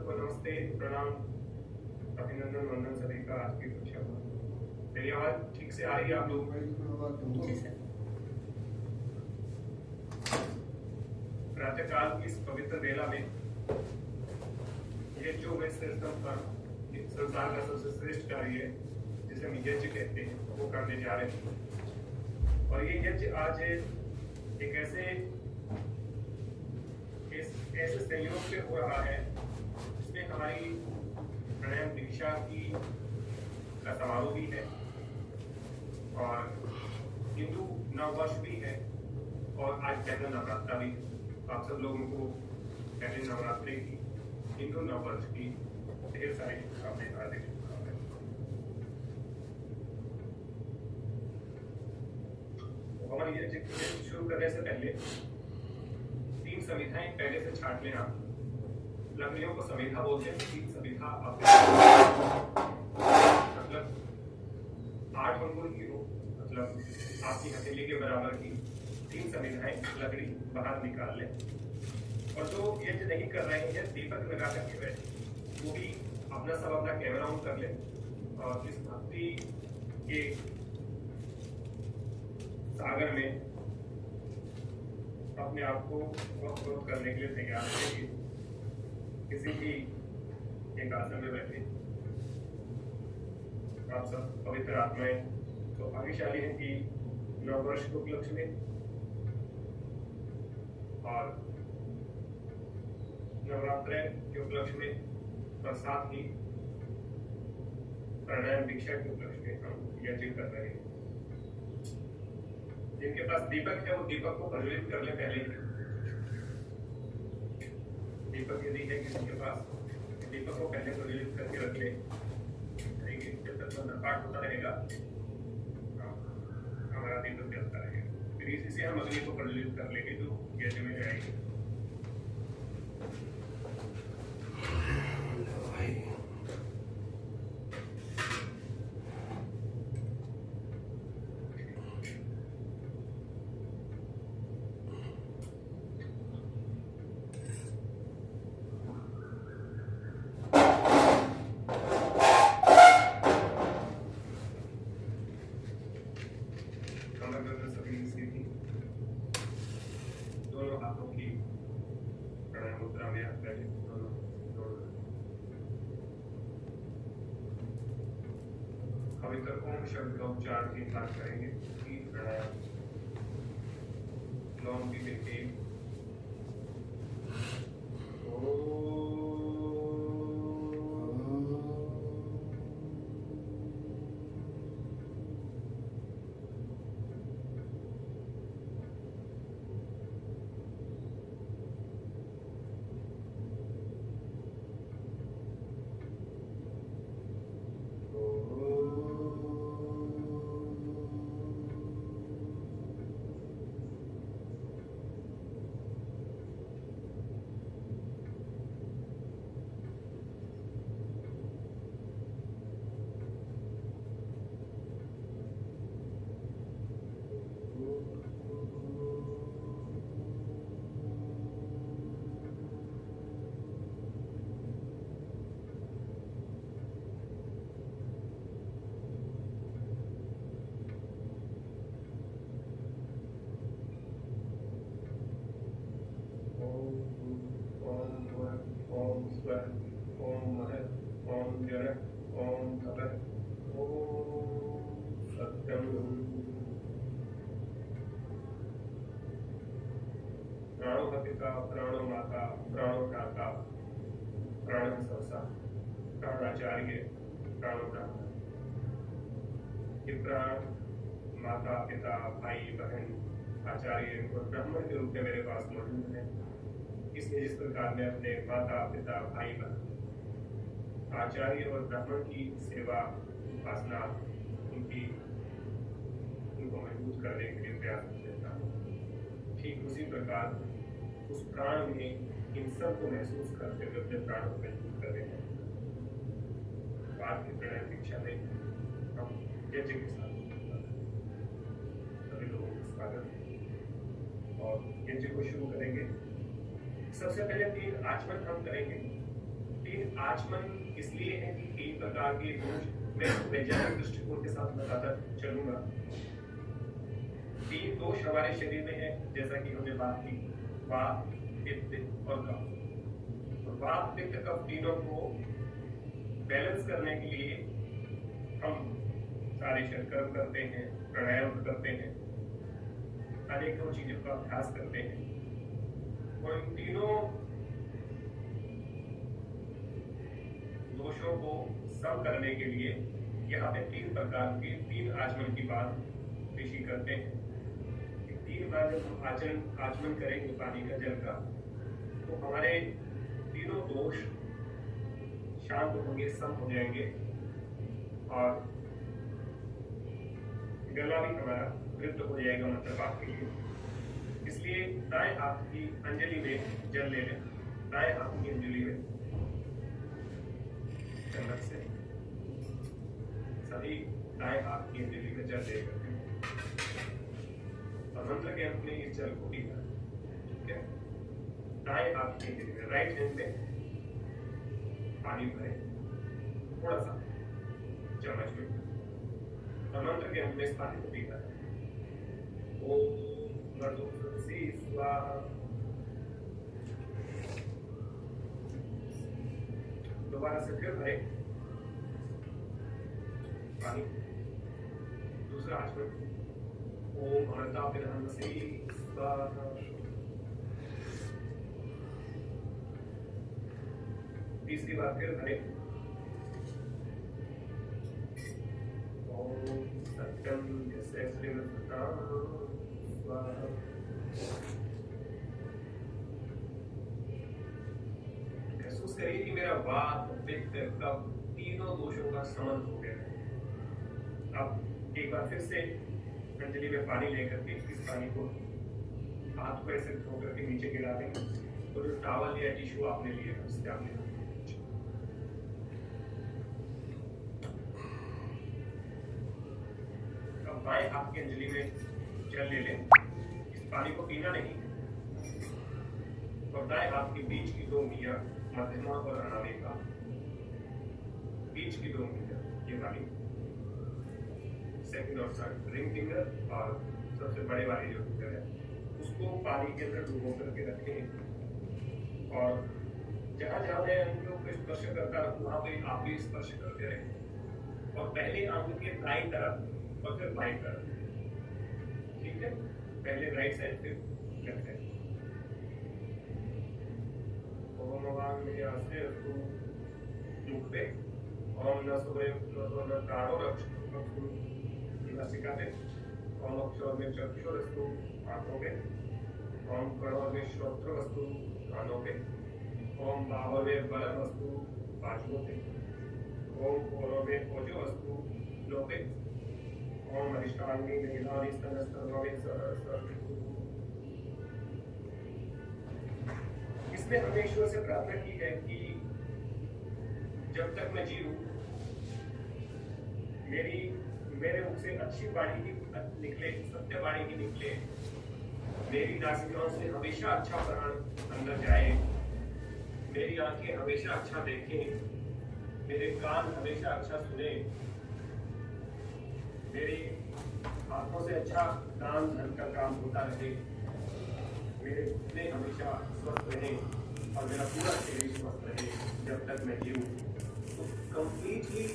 सबको नमस्ते, प्रणाम, अभिनंदन, वंदन सभी का आज की कक्षा में। मेरी आवाज ठीक से आ रही है आप लोगों को? जी सर। प्रातःकाल की इस पवित्र बेला में ये जो मैं श्रेष्ठतम कर्म, संसार का सबसे श्रेष्ठ कार्य है जिसे हम यज्ञ कहते हैं, वो करने जा रहे हैं। और ये यज्ञ आज एक ऐसे संयोग से हो रहा है जिसमें हमारी प्राणायाम दीक्षा की का समारोह भी है और हिंदू नववर्ष भी है और आज पहला नवरात्रा भी है। आप सब लोगों को पहले नवरात्रि की, हिंदू नववर्ष की ढेर सारी शुभकामनाएं, हार्दिक शुभकामनाएं। हमारी ये शुरू करने से पहले 3 संविधाएं पहले से छाट लें आप। लकड़ियों को संविधा बोलते हैं। 3 संविधा मतलब 8 अंगुल की हो, मतलब आपकी हथेली के बराबर की 3 संविधाएं लकड़ी बाहर निकाल लें। और जो ये जो नहीं कर रहे हैं दीपक लगा करके बैठे, वो भी अपना कैमरा ऑन कर लें और इस भक्ति के सागर में अपने आप को वक्त करने के लिए तैयार रहिए। किसी भी एक आसन में बैठे। आप सब पवित्र आत्माएं तो भाग्यशाली हैं कि नववर्ष के उपलक्ष्य में और नवरात्र के उपलक्ष्य में और साथ ही प्राणायाम दीक्षा के उपलक्ष्य में हम यज्ञ कर रहे हैं। जिनके पास दीपक है वो दीपक को प्रज्वलित कर ले पहले ही। दीपक यदि है किसी के पास, दीपक को पहले प्रज्वलित करके रख ले। जब तक मंत्र पाठ होता रहेगा हमारा दीपक जलता रहेगा। फिर इसी हम अग्नि को प्रज्वलित कर लेंगे जो यज्ञ में जाएगी। दोनों हाथों की प्राणायाम मुद्रा में आप बैठे, पवित्र ओम शब्द का उच्चारण के साथ करेंगे। प्राणायाम लौंग की मिट्टी प्राणो माता, प्राणो भ्राता, प्राण संसा, प्राणाचार्य, प्राणो ब्रह्म। ये प्राण माता, पिता, भाई, बहन, आचार्य और ब्राह्मण के रूप में मेरे पास मौजूद है। इसलिए जिस प्रकार मैं अपने माता, पिता, भाई, बहन, आचार्य और ब्राह्मण की सेवा, उपासना, उनको मजबूत करने के लिए प्रयास करता हूँ, ठीक उसी प्रकार उस प्राण में इन सब को महसूस करते हुए अपने प्राण को मजबूत कर रहे हैं। बाद की प्राणायाम दीक्षा में हम यज्ञ के साथ सभी लोगों को स्वागत और यज्ञ को शुरू करेंगे। सबसे पहले 3 आचमन हम करेंगे। तीन आचमन इसलिए है कि तीन प्रकार के दोष मैं वैज्ञानिक दृष्टिकोण के साथ बताता चलूंगा। तीन दोष हमारे शरीर में है, जैसा कि हमने बात की, वात, पित्त और कफ। वात, पित्त, कफ तीनों को बैलेंस करने के लिए हम सारे कर्म करते हैं, प्राणायाम करते हैं, अनेकों चीजों का अभ्यास करते हैं। और इन तीनों दोषों को सम करने के लिए यहाँ पे तीन प्रकार के तीन आचमन की बात ऋषि करते हैं। तीन बार जब हम आचमन करेंगे पानी का, जल का, तो हमारे तीनों दोष शांत होंगे, सम हो जाएंगे और गला भी हमारा तृप्त हो जाएगा मंत्र पाठ के लिए। इसलिए दाएं हाथ की अंजलि में जल ले लें, दाएं हाथ की अंजलि में चम्मच से सभी दाएं हाथ की अंजलि में जल ले करते हैं और मंत्र के अंत में इस जल को पीना है। ठीक है, दाएं हाथ की अंजलि में, राइट हैंड में पानी भरे थोड़ा सा चम्मच में और मंत्र के अंत में इस पानी को पीना है। ओम मधुसी स्वाहा। दोबारा से फिर भरे पानी, दूसरा आचमन, ओम अमृताभिधानसी स्वाहा। तीसरी बार फिर भरे, ओम सत्यम जैसे स्वाहा। महसूस करिए कि मेरा वात, पित्त, कफ तीनों दोषों का समन हो गया है। अब एक बार फिर से अंजलि में पानी लेकर के इस पानी को हाथ को ऐसे धो करके नीचे गिरा देंगे और जो टॉवल या टिश्यू आपने लिए उससे आपने बाएं हाथ की अंजलि में जल ले लें। इस पानी को पीना नहीं और दाएं हाथ के बीच की दो उंगलियां, मध्यमा और अनामिका, बीच की दो उंगलियां, ये वाली सेकंड और थर्ड रिंग फिंगर और सबसे बड़े वाली जो फिंगर है, उसको पानी के अंदर डुबो करके रखें और जहां जहां मैं अंगों को स्पर्श करता रहूं वहां पे आप भी स्पर्श करते रहें और पहले आंख के दाईं तरफ और फिर बाईं तरफ। ठीक है, पहले राइट साइड फिर लेफ्ट साइड। ओम भगवान में आसे तो मुख पे ओम न सुरे न प्राणो रक्षु नासिका पे, ओम अक्षर में चक्षुरस्तु आंखों पे, ओम कणों में श्रोत्रवस्तु कानों पे, ओम बाहों में बलवस्तु बाजुओं पे, ओम कोरों में ओजोवस्तु लो पे, ओम अधिष्ठानी निधानी स्तनस्तनों में इसमें हमने ईश्वर से प्रार्थना की है कि जब तक मैं जीऊं मेरे मुख से अच्छी वाणी ही निकले, सत्य वाणी ही निकले, मेरी नासिकाओं से हमेशा अच्छा प्राण अंदर जाए, मेरी आंखें हमेशा अच्छा देखें, मेरे कान हमेशा अच्छा सुने, मेरी आंखों से अच्छा दान धन का काम होता रहे, मेरे घुटने हमेशा स्वस्थ रहे और मेरा पूरा शरीर स्वस्थ रहे जब तक मैं जीऊं। तो कंप्लीटली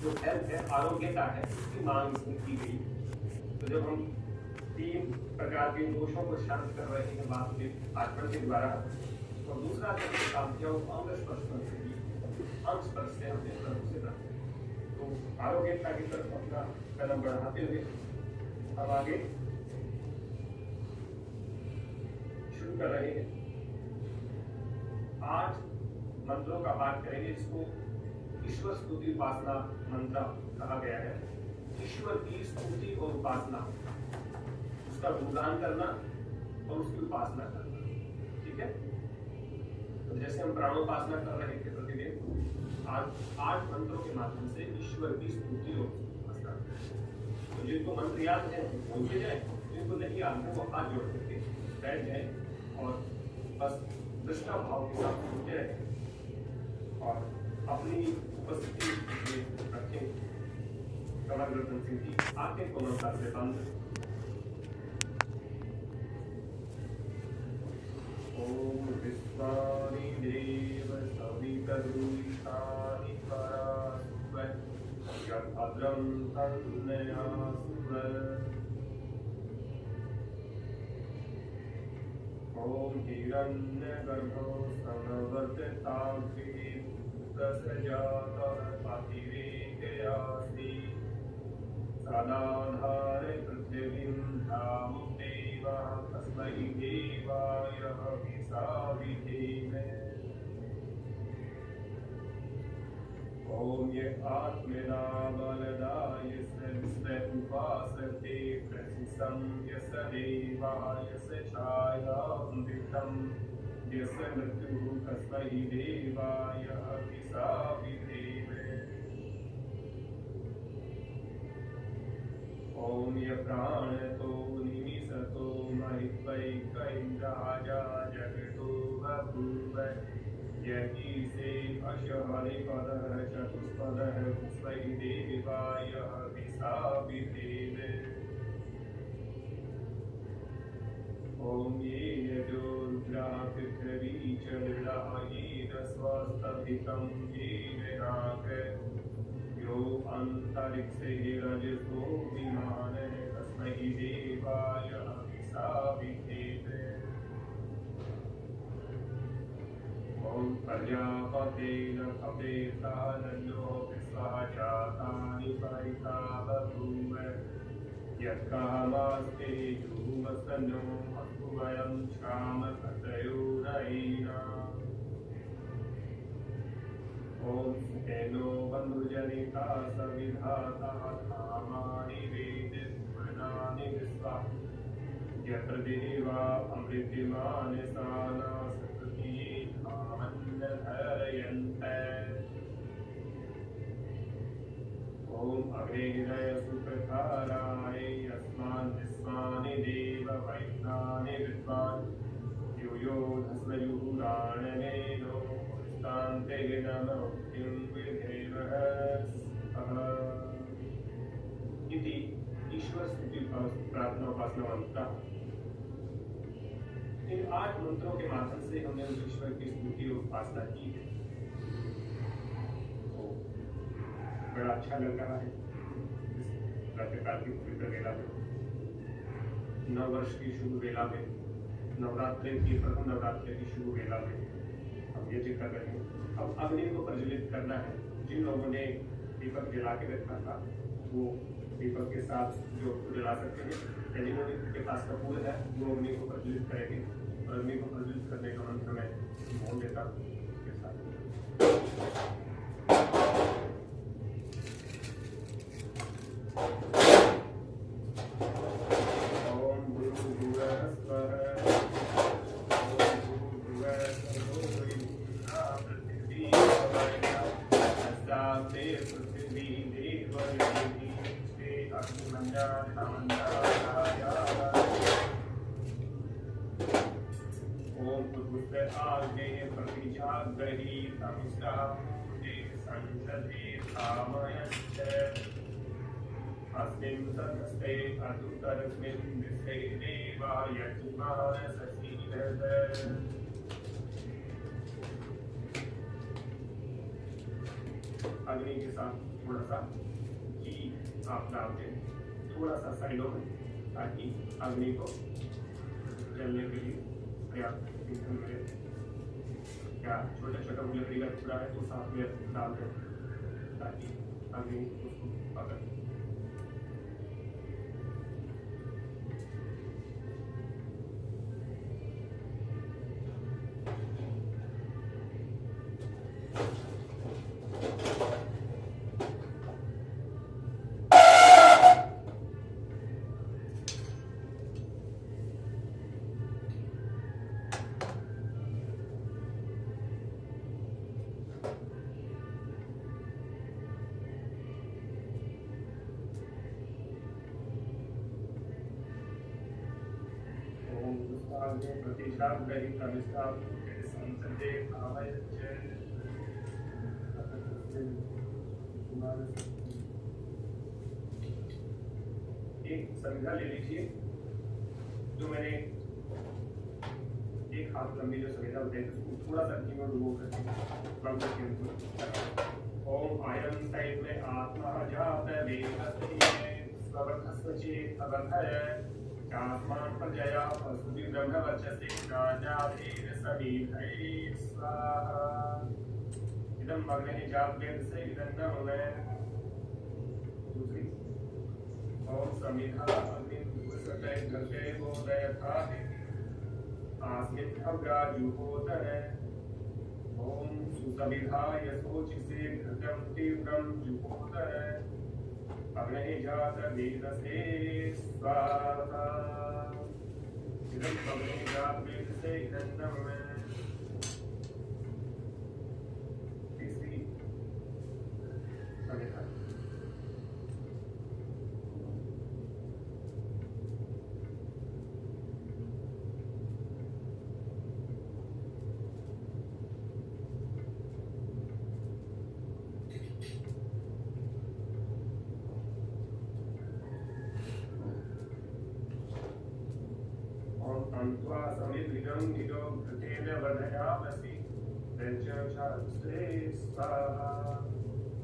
जो हेल्थ है, आरोग्यता है, उसकी मांग इसमें की गई। तो जब हम तीन प्रकार के दोषों को शांत कर रहे हैं बात में आचमन के द्वारा, और दूसरा जब सामर्थ्यों अंग स्पर्श से हमने प्रभु से प्राप्त, तो आरोग्यता की तरफ अपना कदम बढ़ाते हुए अब आगे शुरू कर रहे हैं। 8 मंत्रों का पाठ करेंगे, जिसको ईश्वर स्तुति उपासना मंत्र कहा गया है। ईश्वर की स्तुति और उपासना, उसका गुणगान करना और उसकी उपासना करना। ठीक है, तो जैसे हम प्राणोपासना कर रहे थे प्रतिदिन, आज 8 मंत्रों के माध्यम से ईश्वर की स्तुति और उपासना। तो जिनको मंत्र याद है वो बोलते जाए, जिनको नहीं याद है वो हाथ जोड़ करके बैठ जाए और बस दृष्टा भाव के साथ सुनते रहे। और अपनी उपस्थिति में रखें। कमर गर्दन सीधी, आंखें कोमलता से बंद। ओम विश्वानि देव सवितरुषानि परासुव यद्भद्रं तन्नयासुव। ओम हिरण्यगर्भो समवर्तिताग्रे भूतसजातः पतिरेकयासि सदाधारे पृथिवीं धामुदेवः तस्मै देवाय हविषा विधेमहे। ओम ये आत्मना बलदा यस्य विश्वे उपासते प्रसिसं यस्य देवा यस्य छायामृतं यस्य मृत्युः तस्मै देवाय हविषा विधेमहे। ओम ये प्राणतो निमिषतो महित्वैकैन्द्राजा जगतो बभूव यजीसे अशहरिपदः चतुष्पदः तस्मै देवाय हविषा विधेमहे। ओम ये यजो रुद्रा पृथिवी चला येन स्वस्तितं येन नाग यो अंतरिक्षे रजसो विमानः तस्मै देवाय हविषा विधेमहे। ओम प्रजापतेन कपेतानन्यो विश्वः जातानि परिता बभूव यत्कामास्ते धूमस्तनो अस्तु वयं क्षामकतयो रयिना। ओम सुखेनो बन्धुजनिता सविधाता धामानि वेदित्वनानि विश्वा यत्र देवा अमृतिमानि साना सकृति धामन्यधरयन्ते। ओम अग्नेय सुप्रकाराय यस्मान् विश्वानि देव वैज्ञानि विद्वान् युयोधस्मयुराणमेनो स्तान्ते नमोऽस्मिन् विधेमः। इति ईश्वर स्तुति प्रार्थना उपासना मंत्र। इन 8 मंत्रों के माध्यम से हमने उस ईश्वर की स्तुति और उपासना की है। तो बड़ा अच्छा लग रहा है इस प्रातःकाल की पवित्र वेला में, नव वर्ष की शुभ वेला में, नवरात्रि की प्रथम नवरात्रि की शुभ वेला में हम यज्ञ कर रहे हैं। अब अग्नि को प्रज्वलित करना है। जिन लोगों ने दीपक जला के रखा था वो दीपक के साथ जो जला सकते हैं, जिनके पास कपूर है वो अग्नि को प्रज्वलित करेंगे। और अग्नि को प्रज्वलित करने का मंत्र मैं बोल देता हूँ के साथ। ओम भूर्भुवः स्वः ओम भूर्भुवः स्वः पृथिवी हस्तास्ते पृथिवी देवयोनि ओम पुष्प आग्नेय प्रतिजाग्रही तमिष्टा मूर्ते संसदे कामयश्च अस्मिन् सदस्ते अदुतरस्मिन् विश्वे देवा यजमान ससीदत। अग्नि के साथ थोड़ा सा घी आप डाल दें, थोड़ा सा साइडों में, ताकि अग्नि को जलने के लिए पर्याप्त ईंधन मिले। या छोटा छोटा लकड़ी का टुकड़ा है तो साथ में डाल दें ताकि अग्नि उसको पकड़। प्रतिष्ठा ग्रही प्रतिष्ठा संसदे भावयच्च एक संविधा ले लीजिए, जो मैंने एक हाथ लंबी जो संविधा होती है उसको थोड़ा सा घी में डुबो करके बंद करके ओम आयन साइड में आत्मा जात स्ववर्धस्वचेत अवर्धय चास्मान प्रजया पशुभि ब्रह्मवर्चसे नानाधीर समीधये स्वाहा इदं अग्निः जातवेदसे इदं नमः। दूसरी ओम समिधा अग्निर्वसते घटे बोधयथाहि आस्मिन् अग्राजुहोतर ओम सुसमिधा यशोचिसे घटं तीव्रं जुहोतर अग्निः जातवेदसे स्वाहा इदं अग्निः जातवेदसे इदं नमः। तीसरी समिधा अन्त्वा समिद्रिगं निजो घटेन वर्धयामसि पंचक्षास्त्रे स्वाहा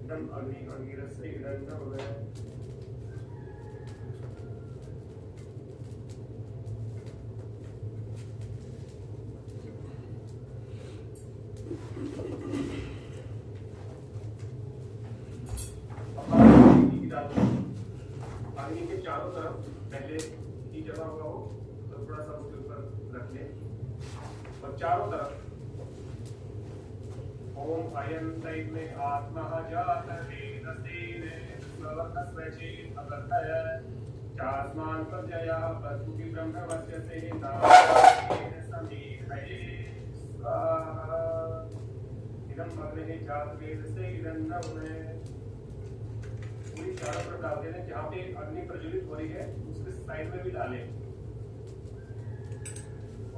इदं अग्निः अङ्गिरस्य इदं नमः। अग्नि के चारों तरफ पहले घी जमा हुआ हो तो थोड़ा सा उसके ऊपर रख ले और चारों तरफ ओम अयन साइड में आत्मा जात वेदसेन स्ववर्धस्वचेत अवर्धय चास्मान प्रजया पशुभि ब्रह्मवर्चसे नानाधीर समीधये स्वाहा इदं अग्निः जातवेदसे इदं नमः। पूरी चारों तरफ डालते हैं, जहाँ पे अग्नि प्रज्वलित हो रही है उसके साइड में भी डालें।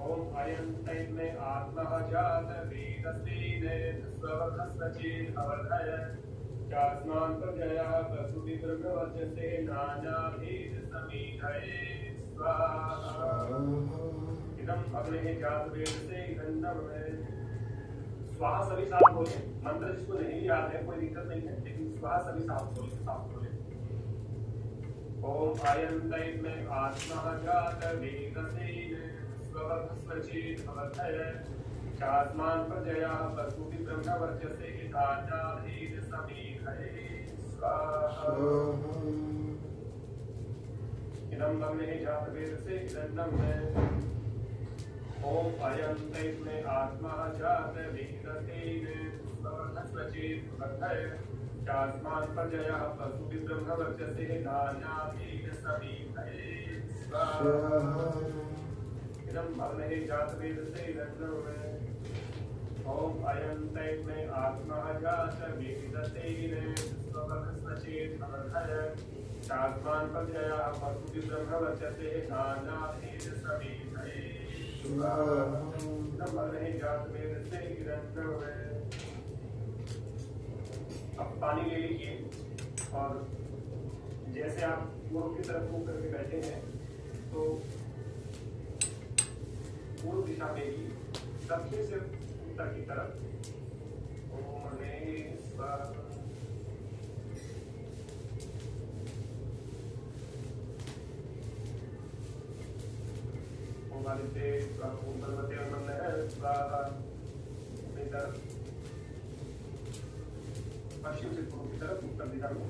ओम अयन साइड में आत्मा जात वेदसेन स्ववर्धस्वचेत अवर्धय चास्मान प्रजया पशुभि ब्रह्मवर्चसे नानाधीर समीधये स्वाहा इदं अग्निः जातवेदसे इदं नमः। स्वाहा सभी साथ बोले, मंत्र जिसको नहीं याद है कोई दिक्कत नहीं है, लेकिन स्वाहा सभी साथ बोले, साथ बोले। ओम अयन साइड में आत्मा जात वेदसेन स्ववर्धस्वचेत अवर्धय चास्मान प्रजया पशुभि ब्रह्मवर्चसे नानाधीर समीधये स्वाहा इदं अग्निः जातवेदसे इदं नमः। ओम अयन साइड में आत्मा जात वेदसेन स्ववर्धस्वचेत अवर्धय चास्मान प्रजया पशुभि ब्रह्मवर्चसे नानाधीर समीधये स्वाहा इदं अग्निः जातवेदसे इदं नमः। ओम अयन साइड में आत्मा जात वेदसेन स्ववर्धस्वचेत अवर्धय चास्मान प्रजया पशुभि ब्रह्मवर्चसे नानाधीर समीधये इदं अग्निः जातवेदसे इदं नमः। अब पानी ले लीजिए और जैसे आप पूर्व की तरफ मुंह करके बैठे हैं तो पूर्व दिशा में ही दक्षिण से उत्तर की तरफ ओम अग्निः स्वाहा ओम आदित्य स्वाहा ओम भगवते नमः स्वाहा अपनी तरफ पश्चिम से पूर्व की तरफ उत्तर दिशा में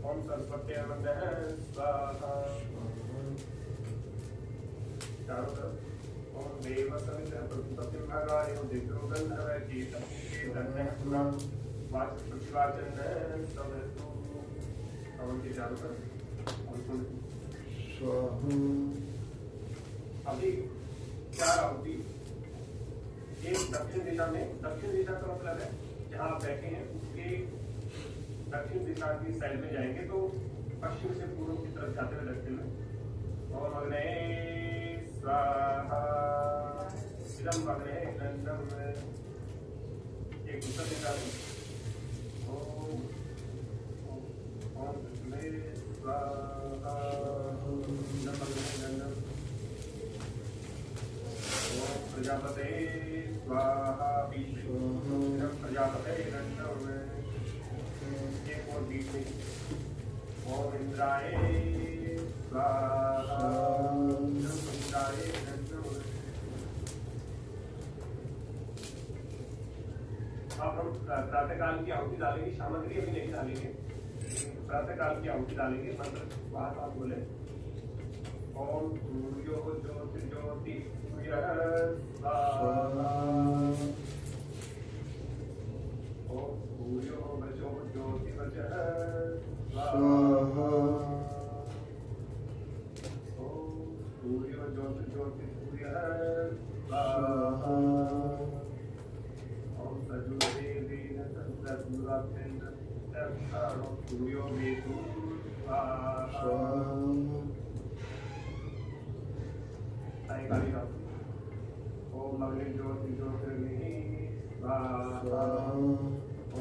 ओम सरस्वती नमः स्वाहा चारों तरफ ओम देव सवितः प्रतिपत्तिं भगाय दिव्यो गंधर्व कीर्तन धन्यः पुनः वाच प्रतिवाचन समस्तु ओम के चारों तरफ स्वाहा। अभी चार आहुति, एक दक्षिण दिशा में, दक्षिण दिशा का मतलब है जहाँ आप बैठे हैं उसके दक्षिण दिशा की साइड में जाएंगे तो पश्चिम से पूर्व की तरफ जाते हुए दक्षिण में ओम अग्निः स्वाहा इदं अग्निः इदं नमः। एक दूसरा दिशा में ओम प्रजापते स्वाहा विष्णु प्रजापते एक और बीच में ओम इंद्राय स्वाहा इंद्राय अब हम प्रातःकाल की आहुति डालेंगे, सामग्री अभी नहीं डालेंगे, प्रातःकाल की आहुति डालेंगे। मंत्र बार बोले ओम सूर्यो ज्योति स्वाहा ओम सूर्यो वचो ज्योति स्वाहा ओम सूर्यो ज्योति स्वाहा ओम सजुदेवेन तद्दुरात्मेन सूर्यो वेतु स्वाहा ओम अग्नि ज्योति ज्योतिर्मयि स्वाहा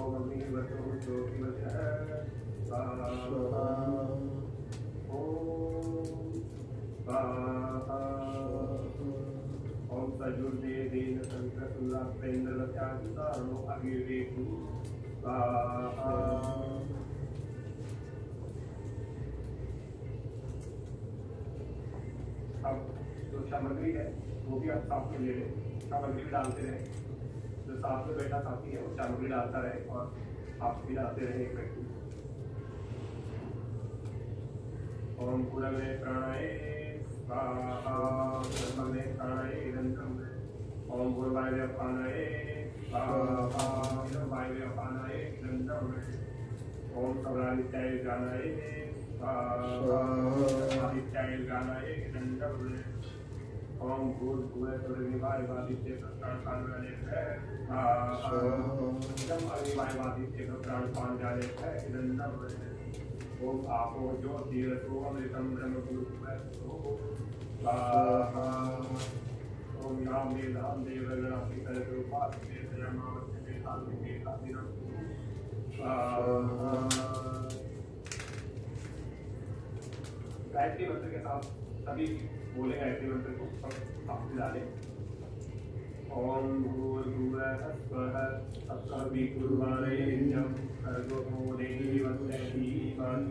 ओम अग्नि वचो ज्योति वचः स्वाहा ओम स्वाहा ओम सजुर्देवेन तद्दुरात्मेन्द्रलत्यादितानो अग्निवेतु स्वाहा। अब जो सामग्री है वो भी आप साथ में ले लें, सामग्री भी डालते रहे, जो साथ में बैठा साथी है वो सामग्री डालता रहे और आप भी डालते रहे एक व्यक्ति। ओम गुरवे प्राणाय स्वाहा ब्रह्मवे प्राणाय निरंतरम ओम गुरुवाय प्राणाय स्वाहा वाय प्राणाय निरंतरम ओम सौरादित्याय ज्ञानाय स्वाहा आदित्याय ज्ञानाय निरंतरम ओम भूर्भुवः स्वर्गनिवायवादित्य प्राणपानजाले स्वाहा इदं अग्निवायवादित्य प्राणपानजाले निरंतरम ओम आपो ज्योतिरसो अमृतं ब्रह्मभूर्भुवः स्वाहा ओम नाम वेदां देवगणाधिकरूपात्मे नमामि स्वाहा। गायत्री मंत्र के साथ सभी बोले गायत्री मंत्र को सब आप डालें। ओम भूर्भुवः स्वः तत्सवितुर्वरेण्यं भर्गो देवस्य धीमहि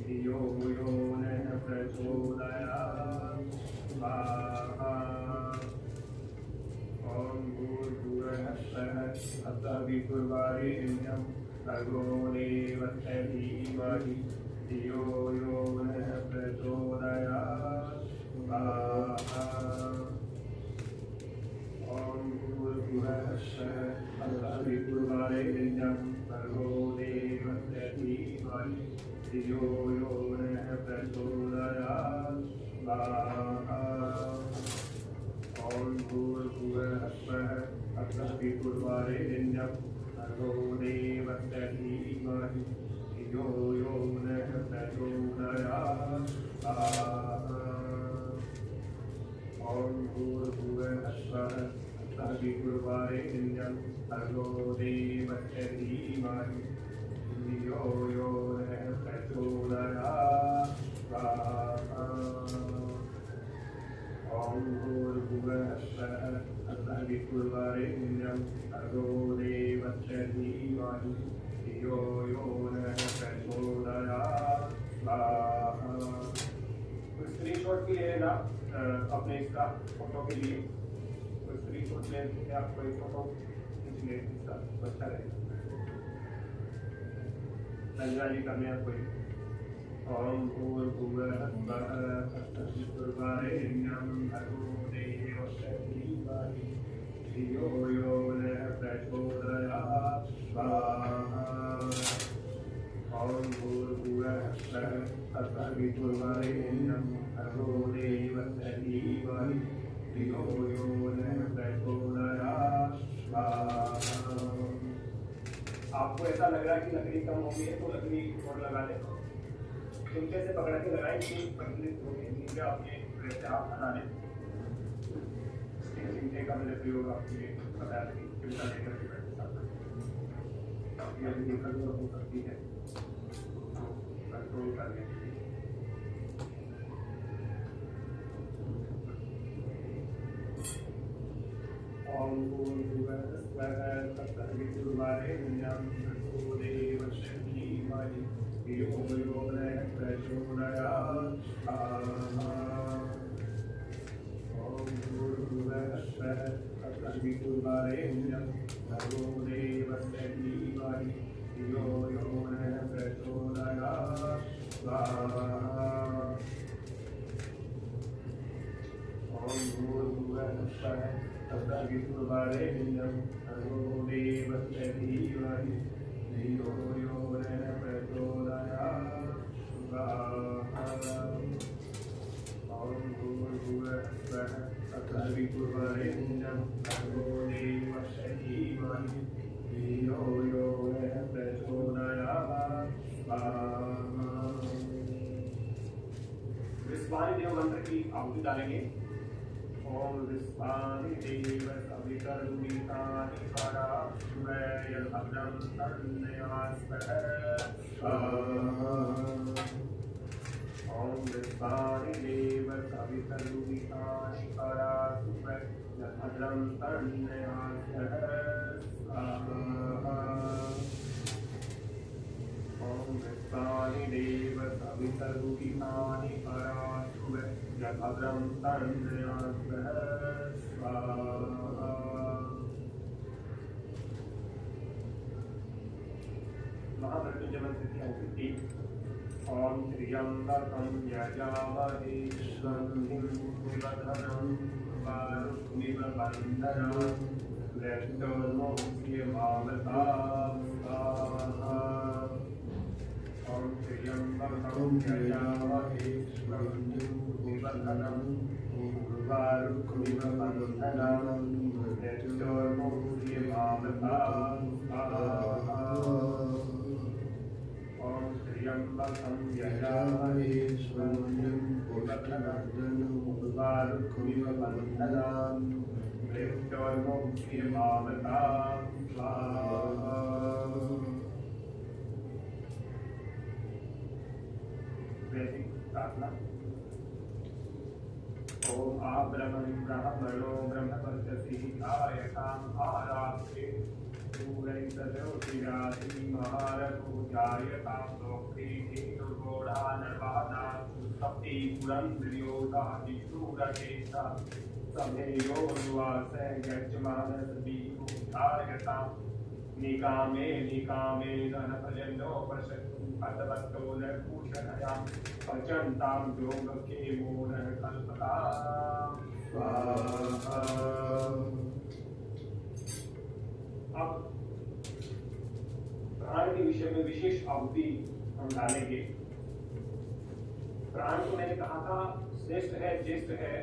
धियो यो नः प्रचोदयात् स्वाहा। ओम भूर्भुवः स्वः तत्सवितुर्वरेण्यं भर्गो देवस्य धीमहि धियो यो नः प्रचोदयात् स्वाहा। ओम भूर्भुवः स्वः तत्सवितुर्वरेण्यं भर्गो देवस्य धीमहि धियो यो नः प्रचोदयात् स्वाहा। ओम भूर्भुवः स्वः तत्सवितुर्वरेण्यं भर्गो देवस्य धीमहि धियो यो नः प्रचोदयात् स्वाहा। ओम भूर्भुवः स्वः तत्सवितुर्वरेण्यं भर्गो देवस्य धीमहि धियो यो नः प्रचोदयात् स्वाहा। ओम भूर्भुवः स्वः तत्सवितुर्वरेण्यं भर्गो देवस्य धीमहि धियो यो नः प्रचोदयात् स्वाहा। स्क्रीनशॉट के लिए ना अपने इसका फोटो के लिए कोई स्क्रीनशॉट ले आप कोई फोटो खींच ले, इसका अच्छा रहेगा। नजरानी करने आप कोई ओम भूर्भुवः स्वः तत्सवितुर्वरेण्यं भर्गो देवस्य धीमहि धियो यो नः प्रचोदयात् स्वाहा। ओम भूर्भुवः स्वः तत्सवितुर्वरेण्यं भर्गो देवस्य धीमहि धियो यो नः प्रचोदयात् स्वाहा। आपको ऐसा लग रहा है कि लकड़ी कम हो गई है तो लकड़ी और लगा लें, चिमटे से पकड़ के लगाएं कि प्रज्वलित हो गई। नीचे आपने वैसे हाथ हटा लें, चिमटे का मैंने प्रयोग आपके लिए बताया कि चिमटा लेकर के बैठ सकता है, दिक्कत हो सकती है कंट्रोल करने के लिए। भूर्भुवः स्वः तत्सवितुर्वरेण्यं भर्गो देवस्य धीमहि धियो यो नः प्रचोदयात् स्वाहा ॐ भूर्भुवः स्वः तत्सवितुर्वरेण्यं भर्गो देवस्य धीमहि धियो यो नः प्रचोदयात् स्वाहा ॐ भूर्भुवः स्वः तत्सवितुर्वरेण्यं भर्गो देवस्य धीमहि धियो यो नः प्रचोदयात् स्वाहा ॐ भूर्भुवः स्वः तत्सवितुर्वरेण्यं भर्गो देवस्य धीमहि धियो यो नः प्रचोदयात् स्वाहा। विश्वानि देव मंत्र की आहुति डालेंगे। ओम विश्वानि देव सवितरुणितानि पराशुभयभद्रं तन्नयास्महे स्वाहा। ओम विश्वानि देव सवितरुणितानि पराशुभयभद्रं तन्नयास्महे स्वाहा। ओम विश्वानि देव सवितरुणितानि पराशुभयभद्रं तन्नयास्महे स्वाहा। महामृत्युंजय मंत्र की आहुति। ओम त्र्यंबकं यजामहे सुगन्धिं पुष्टिवर्धनं उर्वारुकमिव बन्धनं मृत्योर्मुक्त्यमामृतात् स्वाहा। ओम त्र्यंबकं यजामहे सुगन्धिं पुष्टिवर्धनं उर्वारुकमिव बन्धनं मृत्योर्मुक्त्यमामृतात् स्वाहा। ओम त्र्यंबकं यजामहे सुगन्धिं पुष्टिवर्धनं उर्वारुकमिव बन्धनं मृत्योर्मुक्त्यमामृतात् स्वाहा। वैदिक प्रार्थना। ओम आब्रह्मणि ब्रह्मणो ब्रह्मवर्चसि आयतां आरात्रे सूरैतज्योतिराधि महारथो जायतां लोके दुर्गोढा नर्वादा सप्ति पुरन्द्रियोदादिशूरकेशा समेयोर्वास यज्मानसदीयुधारयतां निकामे निकामे धनभजनो प्रशक्तिं पदवत्तो न भूषणयां पचन्तां योगक्षेमो न कल्पतां स्वाहा। अब प्राण के विषय में विशेष आहुति हम डालेंगे। प्राण को मैंने कहा था श्रेष्ठ है, ज्येष्ठ है।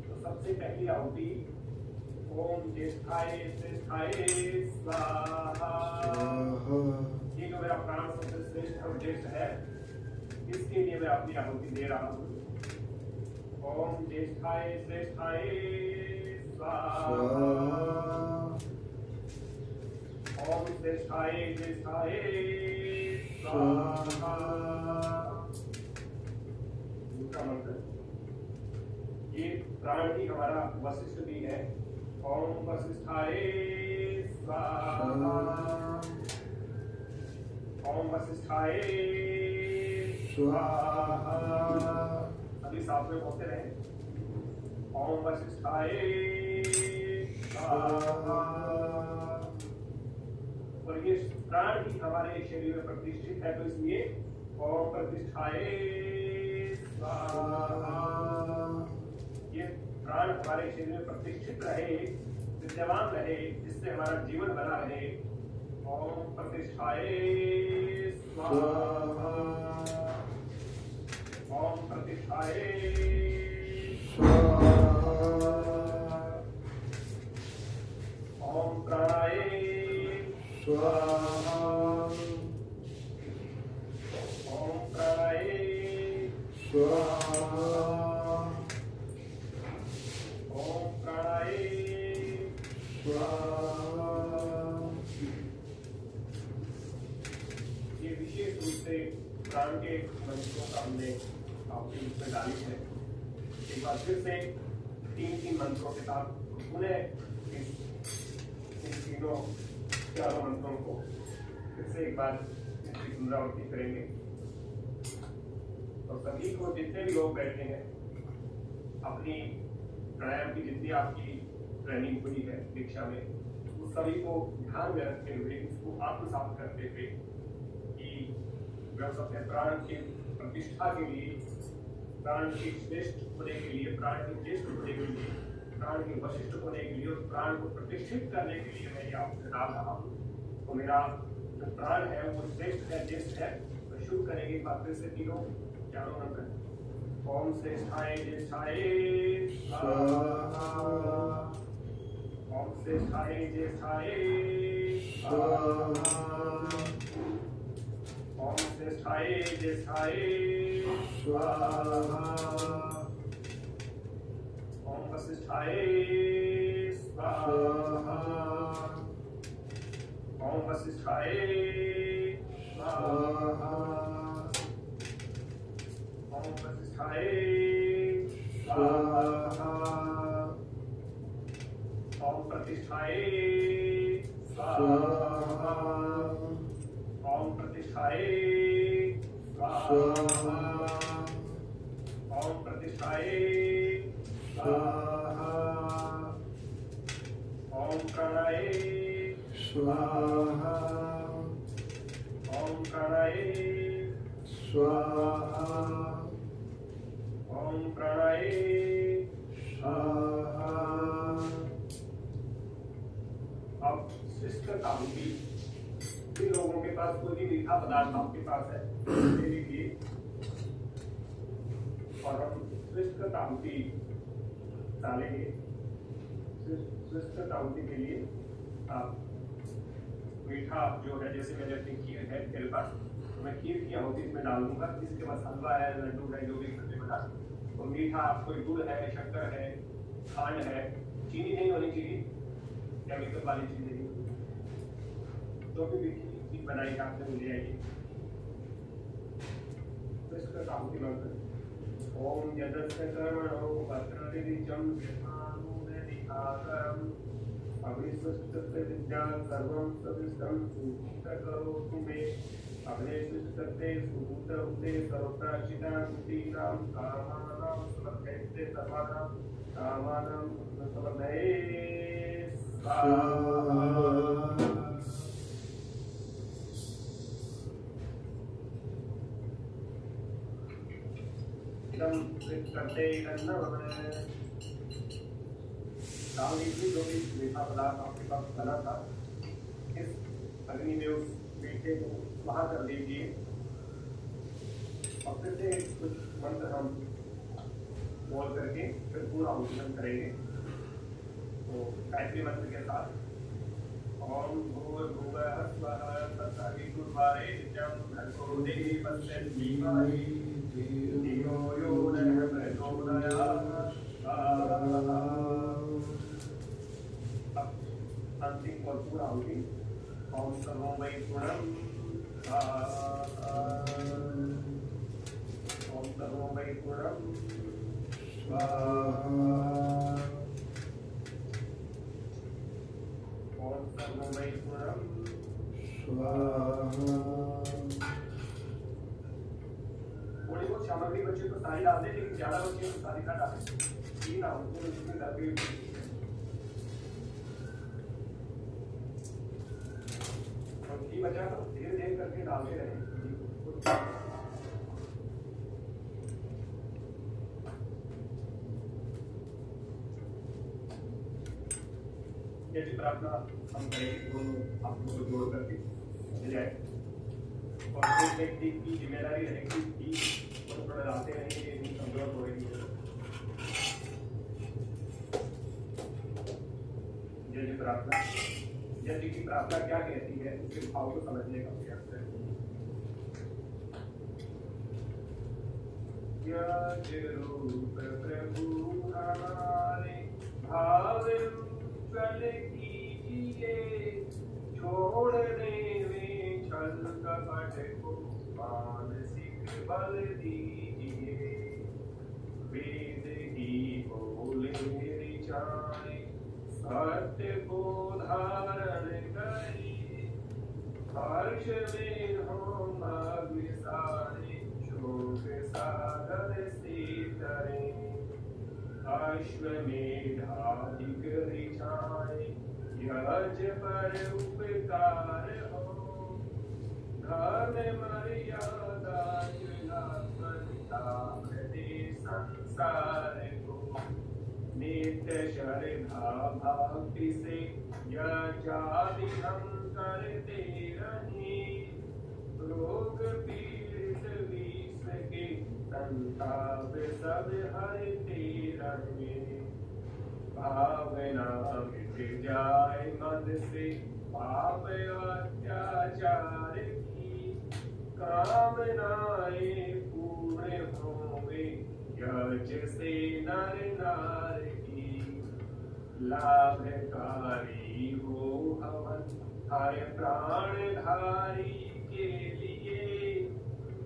तो सबसे पहली आहुति ओम ज्येष्ठाय श्रेष्ठाय स्वाहा। ये जो मेरा प्राण सबसे श्रेष्ठ और ज्येष्ठ है, इसके लिए मैं अपनी आहुति दे रहा हूँ। ओम ज्येष्ठाय श्रेष्ठाय स्वाहा। ओम श्रेष्ठाय ज्येष्ठाय स्वाहा। दूसरा मंत्र, ये प्राण ही हमारा वशिष्ठ भी है। ओम वशिष्ठाय स्वाहा। ओम वशिष्ठाय स्वाहा। अभी साथ में बोलते रहे। ओम वशिष्ठाय स्वाहा। और ये प्राण ही हमारे शरीर में प्रतिष्ठित है, तो इसलिए ओम प्रतिष्ठाय स्वाहा। ये प्राण हमारे शरीर में प्रतिष्ठित रहे, विद्यमान रहे, जिससे हमारा जीवन बना रहे। ओम प्रतिष्ठाय स्वाहा। ओम प्रतिष्ठाय स्वाहा। ओम प्राणाय स्वाहा। ओम प्राणाय स्वाहा। ओम प्राणाय स्वाहा। ये विशेष रूप से प्राण के मंत्रों का हमने आपके रूप में डाली है। एक बार फिर से 3 मंत्रों के साथ पुनः इस इन तीनों चारों मंत्रों को फिर से एक बार इसकी पुनरावृत्ति करेंगे। और सभी को, जितने भी लोग बैठे हैं, अपनी प्राणायाम की जितनी आपकी ट्रेनिंग हुई है दीक्षा में, उस सभी को ध्यान में रखते हुए, उसको आत्मसात करते हुए कि व्यवस्था प्राण की प्रतिष्ठा के लिए, प्राण के श्रेष्ठ होने के लिए, प्राण के ज्येष्ठ होने के लिए, प्राण के वशिष्ठ होने के लिए, उस प्राण को प्रतिष्ठित करने के लिए मैं आपसे डाल रहा हूँ। तो मेरा जो प्राण है वो श्रेष्ठ है, ज्येष्ठ है। तो शुरू करेंगे फिर से तीनों चारों मंत्र। ओम श्रेष्ठाय ज्येष्ठाय स्वाहा, ओम श्रेष्ठाय ज्येष्ठाय स्वाहा, ओम श्रेष्ठाय ज्येष्ठाय स्वाहा, ओम वसिष्ठाय स्वाहा, ओम वसिष्ठाय स्वाहा, ओम वसिष्ठाय स्वाहा, ओम प्रतिष्ठाय स्वाहा, ओम प्रतिष्ठाय स्वाहा, ओम प्रतिष्ठाय स्वाहा, ओम प्राणाय स्वाहा, ओम प्राणाय स्वाहा, ओम प्राणाय स्वाहा। अब शिष्ट काउंटी, जिन लोगों के पास कोई भी मीठा पदार्थ आपके पास है ले लीजिए, और हम शिष्ट काउंटी डालेंगे। शिष्ट काउंटी के लिए आप मीठा जो है, जैसे मैंने अपनी खीर है मेरे पास, तो मैं खीर की आहुति इसमें डाल दूंगा। जिसके पास हलवा है, लड्डू है, जो भी घर में बना, तो मीठा कोई गुड़ है, शक्कर है, खांड है, चीनी नहीं होनी चाहिए, केमिकल वाली चीज नहीं, जो भी मीठी चीज बनाई है आपने ले आइए। तो इसका काउंटी मंत्र ओम यदस्य कर्मणो भद्रनिधिचं यथानुमेधिकाकरम् अग्निष्टस्य विद्यां सर्वं सविष्टं सुकरोतु मे। अग्निष्टस्य सुभूतहुते सर्वप्राचितां कृतीनां कामानां समर्थयते सर्वानां कामानां समर्थये स्वाहा। करते डाल दीजिए जो भी मीठा पदार्थ आपके पास बना था, इस अग्नि में उस मीठे को वहाँ कर दीजिए। और फिर से कुछ मंत्र हम बोल करके फिर पूरा उच्चारण करेंगे। तो गायत्री मंत्र के साथ ओम भूर्भुवः स्वः तत्सवितुर्वरेण्यं भर्गो देवस्य धीमहि धियो यो नः प्रचोदयात् स्वाहा। अंतिम और पूरा होगी ओम सर्वं वै गुणं स्वाहा, ओम सर्वं वै गुणं स्वाहा, ओम सर्वं वै गुणं स्वाहा। थोड़ी बहुत सामग्री बच्चे को सारी डाल दें, लेकिन ज्यादा बच्चे को सारी ना डालें, तीन ना उनको जितनी डालती है। घी बचा तो धीरे धीरे करके डालते रहे। यदि प्रार्थना हम करेंगे दोनों आपको जोड़ करके मिल जाए, और एक व्यक्ति की जिम्मेदारी रहेगी कि थोड़ा डालते रहेंगे, कमजोर हो रही है। यदि प्रार्थना, यदि की प्रार्थना क्या कहती है, उसके भाव को समझने का प्रयास करें। यज रूप प्रभु हमारे भाव चल कीजिए, छोड़ने में छल कपट को मानसिक बल दीजिए। वेद ही बोले ऋचाए भक्त को धारण करी, हर्ष में हो अग्निसारी, शोक सागर से तरे, अश्वमेधाधिक ऋचाए, यज पर उपकार हो, धर्म मर्यादा संसार को, नित्य श्रद्धा भक्ति से यज्ञादि हम करते रहे, रोग पीड़ित विश्व के संताप सब हरते रहे, भावना मिट जाए मन से पाप अत्याचार की, कामनाएं पूर्ण होवे यज से नर नार की, लाभकारी हो हवन हर प्राणधारी के लिए,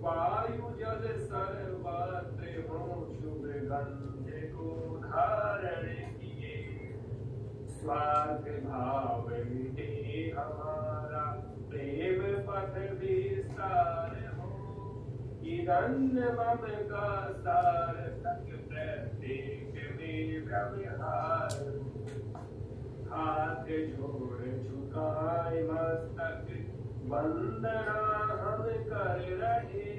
वायु जल सर्वत्र हो शुभ गंध को धारण किए, स्वार्थ भाव मिटे हमारा प्रेम पथ विस्तार हो, हिरण्य मम का सार्थक प्रत्येक में व्यवहार हो, हाथ जोड़ झुकाए मस्तक वंदना हम कर रहे,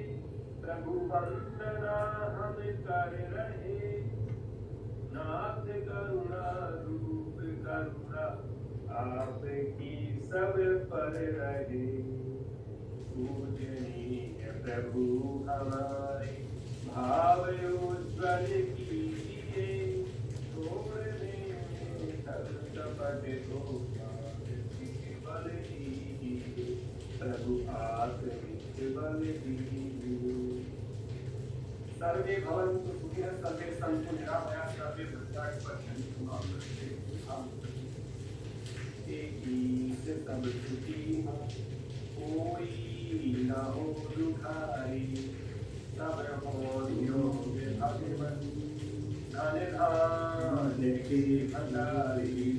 प्रभु वंदना हम कर रहे, नाथ करुणा रूप करुणा आपकी सब पर रहे, पूजनीय प्रभु हमारे भाव उज्ज्वल कीजिए, छोड़ने में सब कपट को बल दीजिए, प्रभु आत्मिक बल दीजिए। सर्वे भवन्तु सुखिनः, सर्वे सन्तु निरामयाः, सर्वे भद्राणि पश्यन्तु मा कश्चित् एकीस सब सुखी हो, कोई न हो दुखारी, सब हो निरोग भगवन, धन धान के भंडारी,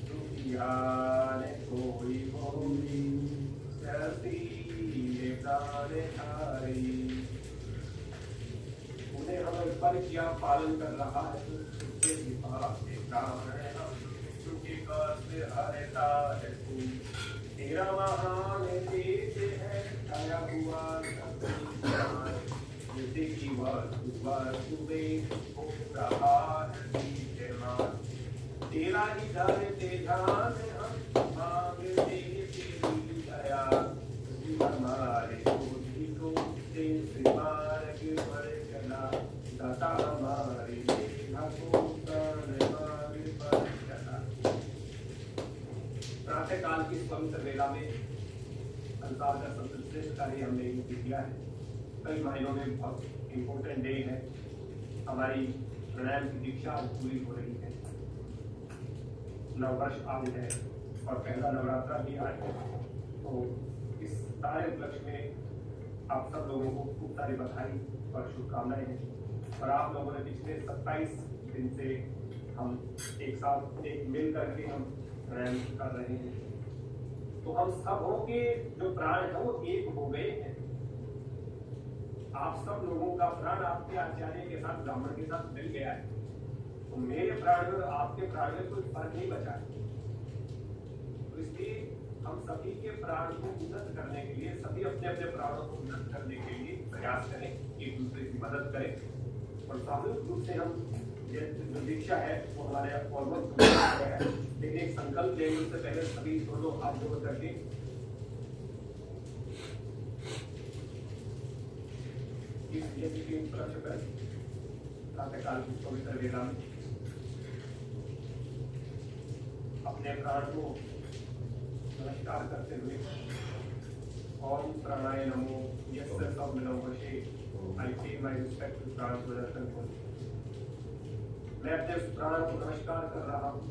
दुखियान कोई होगी, शक्ति प्राण धारी। उन्हें हमें पर किया पालन कर रहा है, उसके विपाक से काम है हम, क्योंकि कष्ट हरता है तू, तेरा महान तेज है छाया हुआ जैसे कि वस्तु में हो रहा है विद्यमान, तेरा ही घर ते ध्यान हम मांगते तेरी दया, हमारे बुद्धि को तेज मार्ग पर चला, दाता हमारे मेघा को प्राण मार्ग पर चला। प्रातः काल की पवित्र वेला में संसार का सबसे श्रेष्ठ कार्य हमने ये किया है। कई महीनों में बहुत इम्पोर्टेंट डे है, हमारी प्राणायाम की दीक्षा पूरी हो रही है, नववर्ष आज है और पहला नवरात्रा भी आज है। तो इस सारे उपलक्ष्य में आप सब लोगों को खूब सारी बधाई और शुभकामनाएं हैं। और आप लोगों ने पिछले 27 दिन से हम एक साथ एक मिल करके हम प्राणायाम कर रहे हैं, तो हम सब के जो प्राण है वो एक हो गए हैं। आप सब लोगों का प्राण आपके आचार्य के साथ, ब्राह्मण के साथ मिल गया है, तो मेरे प्राण में और आपके प्राण में कोई फर्क नहीं बचा है। तो इसलिए हम सभी के प्राण को उन्नत करने के लिए, सभी अपने अपने प्राणों को उन्नत करने के लिए प्रयास करें, एक दूसरे की मदद करें। और सामूहिक रूप से हम ये जो दीक्षा है वो हमारे ऑलमोस्ट है, लेकिन एक संकल्प लेने से पहले सभी दोनों हाथ जोड़ करके प्रातःकाल की पवित्र वेला में अपने प्राण को नमस्कार करते हुए ओम प्राणाय नमो यस्य सबमिलं वशे, आई पे माय रिस्पेक्ट टू प्राण प्रदर्शन को। मैं अपने उस प्राण को नमस्कार कर रहा हूँ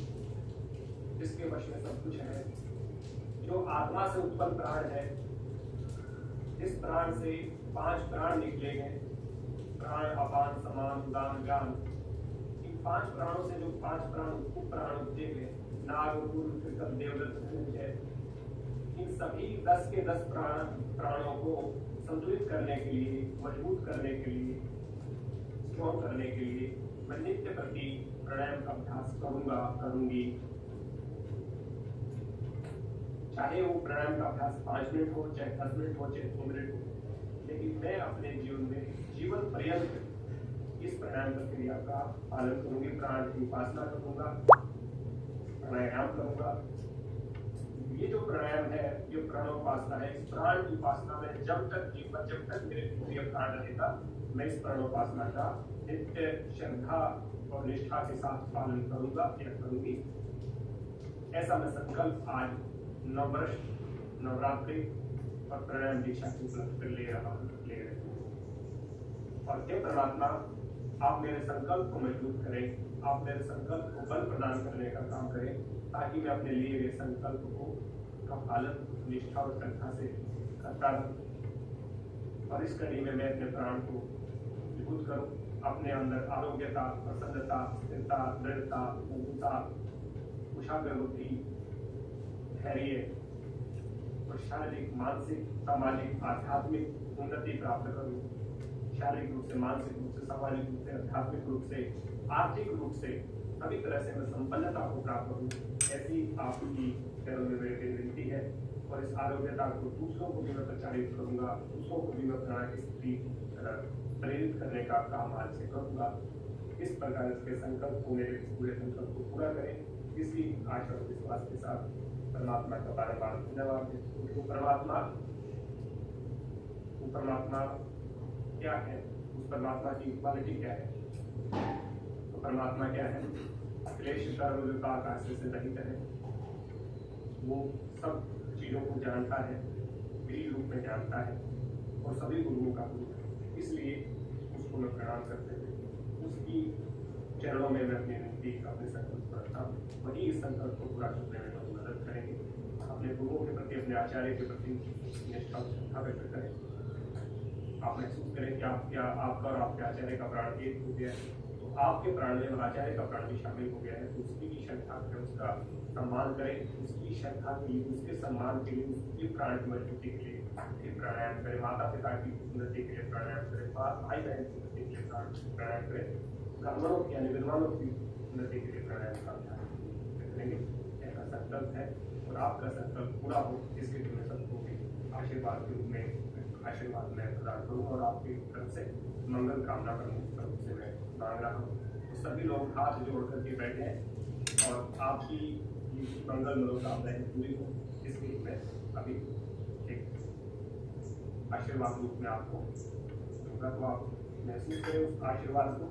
जिसके वश में सब कुछ है, जो आत्मा से उत्पन्न प्राण है। इस प्राण से 5 प्राण निकले हैं, प्राण अपान समान उदान ज्ञान। इन 5 प्राणों से जो 5 प्राण उप प्राण उपजे हैं नाग, त्रिकम, देवदत्त है, इन सभी 10 के 10 प्राणों को संतुलित करने के लिए, मजबूत करने के लिए, स्ट्रॉन्ग करने के लिए मैं नित्य प्रति प्राणायाम का अभ्यास करूंगा, करूंगी। चाहे वो प्राणायाम का अभ्यास 5 मिनट हो, चाहे 10 मिनट हो, चाहे 2 मिनट हो, लेकिन मैं अपने जीवन में जीवन पर्यंत इस प्राणायाम प्रक्रिया का पालन करूंगी। प्राण की उपासना करूंगा, प्राणायाम करूंगा। ये जो प्राणायाम है, ये प्राणोपासना है। इस प्राण की उपासना में जब तक मेरे प्रिय प्राण रहेगा, मैं इस प्राणोपासना का नित्य श्रद्धा और निष्ठा के साथ पालन करूंगा या करूंगी। ऐसा मैं संकल्प आज नववर्ष, नवरात्रि और प्राणायाम दीक्षा के उपलक्ष्य पर ले रहा हूँ। और हे परमात्मा, आप मेरे संकल्प को मजबूत करें, आप मेरे संकल्प को बल प्रदान करने का काम करें, ताकि मैं अपने लिए गए संकल्प को का पालन निष्ठा और श्रद्धा से करता रहूं। और इस कड़ी में मैं अपने प्राण को मजबूत करूं, अपने अंदर आरोग्यता, प्रसन्नता, स्थिरता, दृढ़ता, मजबूता, कुशाग्र बुद्धि, धैर्य और शारीरिक, मानसिक, सामाजिक, आध्यात्मिक उन्नति प्राप्त करूं। शारीरिक रूप से, मानसिक रूप से, सामाजिक रूप से, आध्यात्मिक रूप से, आर्थिक रूप से सभी तरह से मैं संपन्नता को प्राप्त करूं। ऐसी आपकी चरणों में मेरी विनती है। और इस आरोग्यता को दूसरों को भी मैं प्रचारित करूंगा, दूसरों को भी मैं प्राणायाम की स्थिति प्रेरित करने का काम आज से करूंगा। इस प्रकार के संकल्प को, मेरे पूरे संकल्प को पूरा करें, इसी आशा और विश्वास के साथ परमात्मा का बार-बार धन्यवाद। तो परमात्मा क्या है, उस परमात्मा की क्वालिटी क्या है? तो परमात्मा क्या है? क्लेश सर्व विपाक आश्रय से रहित है। वो सब चीजों को जानता है, बीज रूप में जानता है और सभी गुरुओं का गुरु है। इसलिए उसको मैं प्रणाम करते हुए उसकी चरणों में मैं अपनी विनती, अपने संकल्प रखता हूँ। वही इस संकल्प को पूरा करने में मेरी मदद करेंगे। अपने गुरुओं के प्रति, अपने आचार्य के प्रति निष्ठा और श्रद्धा व्यक्त करें। आप महसूस करें कि आपका और आपके आचार्य का प्राण एक हो गया है, तो आपके प्राण में आचार्य का प्राण भी शामिल हो गया है। तो उसकी भी श्रद्धा करें, उसका सम्मान करें, उसकी श्रद्धा के लिए, उसके सम्मान के लिए, उसकी प्राण की मजबूती के लिए प्राणायाम करें। माता पिता की उन्नति के लिए प्राणायाम करें, भाई बहन की उन्नति के लिए प्राणायाम करें, ब्राह्मणों की यानी विद्वानों की उन्नति के लिए प्राणायाम का अभ्यास करेंगे। ऐसा संकल्प है और आपका संकल्प पूरा हो, इसके लिए मैं सबको भी आशीर्वाद के रूप में आशीर्वाद मैं प्रदान करूँ और आपकी तरफ से मंगल कामना करूँ, तरफ से मैं मांग रहा हूँ। तो सभी लोग हाथ जोड़ करके बैठे हैं और आपकी मंगल मनोकामनाएं पूरी हो, इसके लिए मैं अभी एक आशीर्वाद रूप में आपको दूंगा। तो आप महसूस करें उस आशीर्वाद को,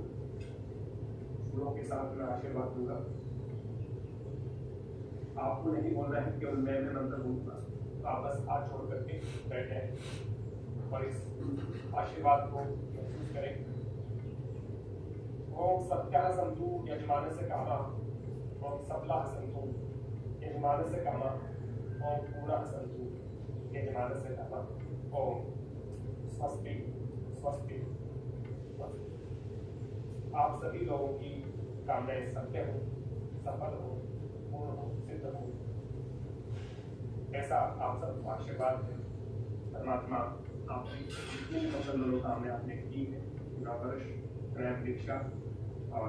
गुणों के साथ मैं आशीर्वाद दूंगा। आपको नहीं बोल रहा है, केवल मैं मंत्र बोलूंगा। तो आप बस हाथ छोड़ करके बैठे हैं और इस आशीर्वाद को महसूस करें। ओम सत्यः सन्तु यजमानस्य कामः, ओम सबलः सन्तु यजमानस्य कामः, ओम पूर्णः सन्तु यजमानस्य कामः, ओम स्वस्ति स्वस्ति स्वस्ति। आप सभी लोगों की कामनाएं सत्य हो, सफल हो, पूर्ण हो, सिद्ध हो, ऐसा आप सबको आशीर्वाद है। परमात्मा आपकी जितनी भी मंगल मनोकामनाएं आपने की है, पूरा वर्ष प्राणायाम दीक्षा और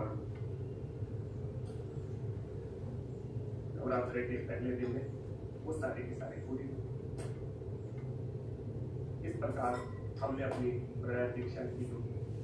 नवरात्रि के पहले दिन में वो सारी की सारी पूरी हो। इस प्रकार हमने अपनी प्राणायाम दीक्षा की जो